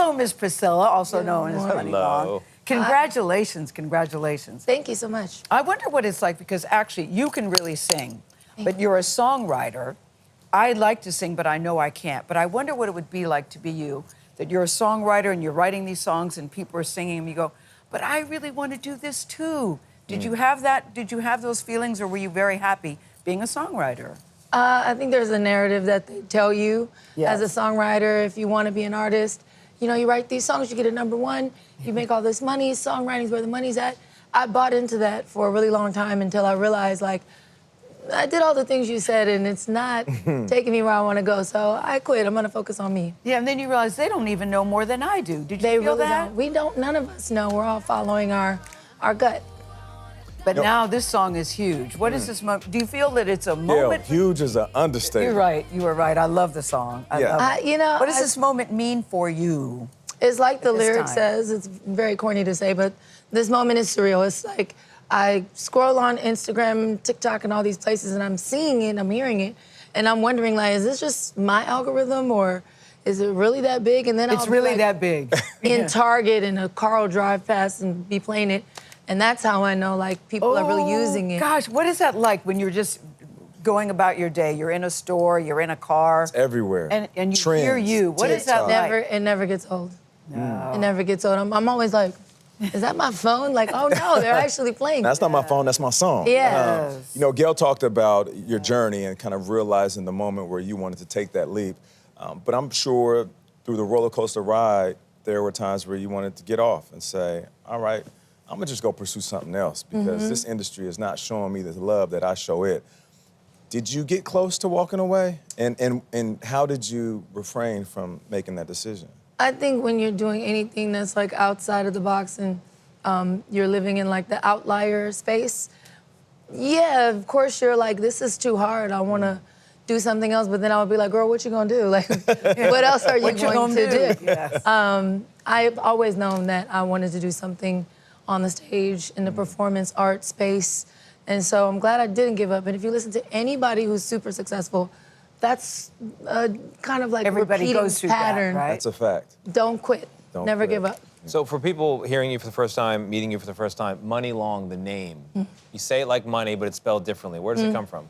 Hello, Miss Priscilla, also known as Muni Long. Hello. Congratulations, congratulations. Thank you so much. I wonder what it's like, because actually you can really sing, but you're a songwriter. I'd like to sing, but I know I can't. But I wonder what it would be like to be you, that you're a songwriter and you're writing these songs and people are singing them. You go, but I really want to do this too. Did you have that? Did you have those feelings, or were you very happy being a songwriter? I think there's a narrative that they tell you as a songwriter, if you want to be an artist. You know, you write these songs, you get a #1, you make all this money, songwriting's where the money's at. I bought into that for a really long time until I realized, like, I did all the things you said and it's not taking me where I want to go, so I quit. I'm going to focus on me. Yeah, and then you realize they don't even know more than I do. Did you They feel really that? don't. We don't, none of us know. We're all following our gut. But now this song is huge. What is this moment? Do you feel that it's a moment? Yeah, huge is an understatement. You're right. You were right. I love the song. I love it. You know, What does this moment mean for you? It's like the this lyric time? says, it's very corny to say, but this moment is surreal. It's like I scroll on Instagram, TikTok, and all these places, and I'm seeing it, I'm hearing it, and I'm wondering, like, is this just my algorithm, or is it really that big? And then It's I'll be, really like, that big. in Target, and a car will drive past and be playing it, and that's how I know, like, people are really using it. Gosh, what is that like when you're just going about your day? You're in a store, you're in a car. It's everywhere. And you Trends, hear you. What is that TikTok. like? It never gets old. No. It never gets old. I'm always like, is that my phone? Like, oh no, they're actually playing. That's not my phone, that's my song. Yeah. You know, Gayle talked about your journey and kind of realizing the moment where you wanted to take that leap. But I'm sure through the roller coaster ride, there were times where you wanted to get off and say, all right, I'm gonna just go pursue something else because this industry is not showing me the love that I show it. Did you get close to walking away? And how did you refrain from making that decision? I think when you're doing anything that's like outside of the box and you're living in like the outlier space, yeah, of course you're like, this is too hard. I want to do something else. But then I would be like, girl, what you gonna do? Like, what else are you going to do? Yes. I've always known that I wanted to do something on the stage in the performance art space. And so I'm glad I didn't give up. And if you listen to anybody who's super successful, that's kind of like Everybody repeating goes through pattern. that, right? That's a fact. Don't quit. Don't Never quit. give up. So for people hearing you for the first time, meeting you for the first time, Muni Long, the name. You say it like money, but it's spelled differently. Where does it come from?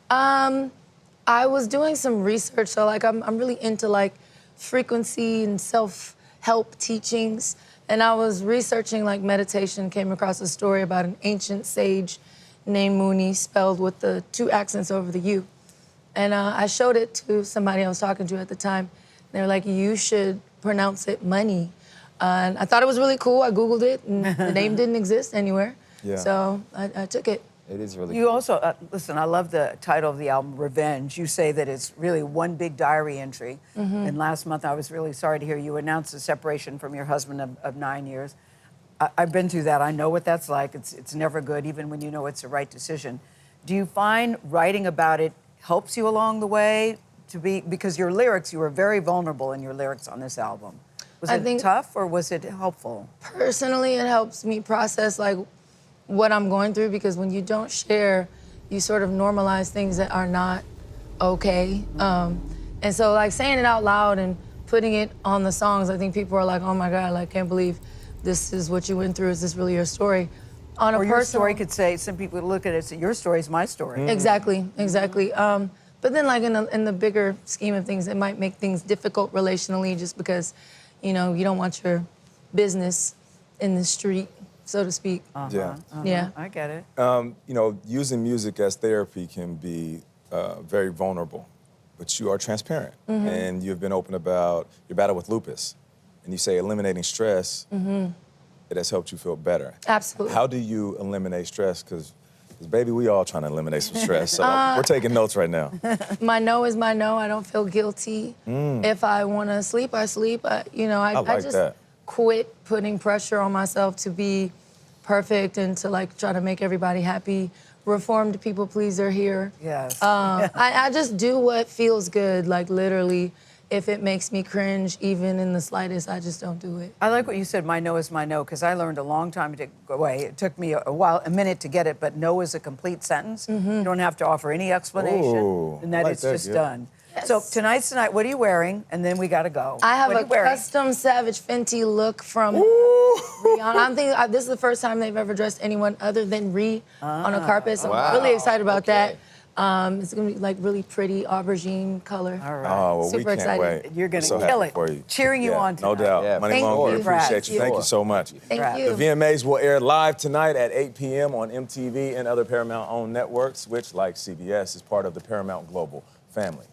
I was doing some research, so like I'm really into like frequency and self-help teachings, and I was researching like meditation, came across a story about an ancient sage named Muni, spelled with the 2 accents over the U. And I showed it to somebody I was talking to at the time. They were like, you should pronounce it money. And I thought it was really cool. I Googled it, and the name didn't exist anywhere. Yeah. So I took it. It is really You cool. also, listen, I love the title of the album, Revenge. You say that it's really one big diary entry. And last month, I was really sorry to hear you announce the separation from your husband of 9 years. I've been through that. I know what that's like. It's never good, even when you know it's the right decision. Do you find writing about it helps you along the way to be, because your lyrics, you were very vulnerable in your lyrics on this album. Was I it think- tough or was it helpful? Personally, it helps me process like what I'm going through, because when you don't share, you sort of normalize things that are not okay. And so like saying it out loud and putting it on the songs, I think people are like, oh my God, like can't believe this is what you went through. Is this really your story? On a Or your personal, story could say, some people would look at it and say, your story is my story. Exactly. But then like in the bigger scheme of things, it might make things difficult relationally just because, you know, you don't want your business in the street, so to speak. Yeah. Yeah. I get it. You know, using music as therapy can be very vulnerable, but you are transparent. And you've been open about your battle with lupus. And you say eliminating stress, it has helped you feel better. Absolutely. How do you eliminate stress? Because baby, we all trying to eliminate some stress. So we're taking notes right now. My no is my no. I don't feel guilty. If I want to sleep, I sleep. I like just that. quit putting pressure on myself to be perfect and to like try to make everybody happy. Reformed people pleaser here. Yes. I just do what feels good, like literally. If it makes me cringe, even in the slightest, I just don't do it. I like what you said, my no is my no, because I learned a long time to go away. It took me a minute to get it, but no is a complete sentence. You don't have to offer any explanation, Ooh, and that I like it's that, just yeah. done. Yes. So tonight's the night. What are you wearing? And then we got to go. I have What are a you wearing? custom Savage Fenty look from Rihanna. I'm thinking this is the first time they've ever dressed anyone other than Rhi on a carpet, so wow. I'm really excited about Okay. that. It's gonna be like really pretty aubergine color. All right. Oh, well, we Super can't excited. wait. You're gonna so kill happy it. for you. Cheering you on No tonight. doubt. Yeah, Money thank Long, we you. appreciate you. Thank you Congrats. so much. Thank Right. you. The VMAs will air live tonight at 8 p.m. on MTV and other Paramount-owned networks, which, like CBS, is part of the Paramount Global family.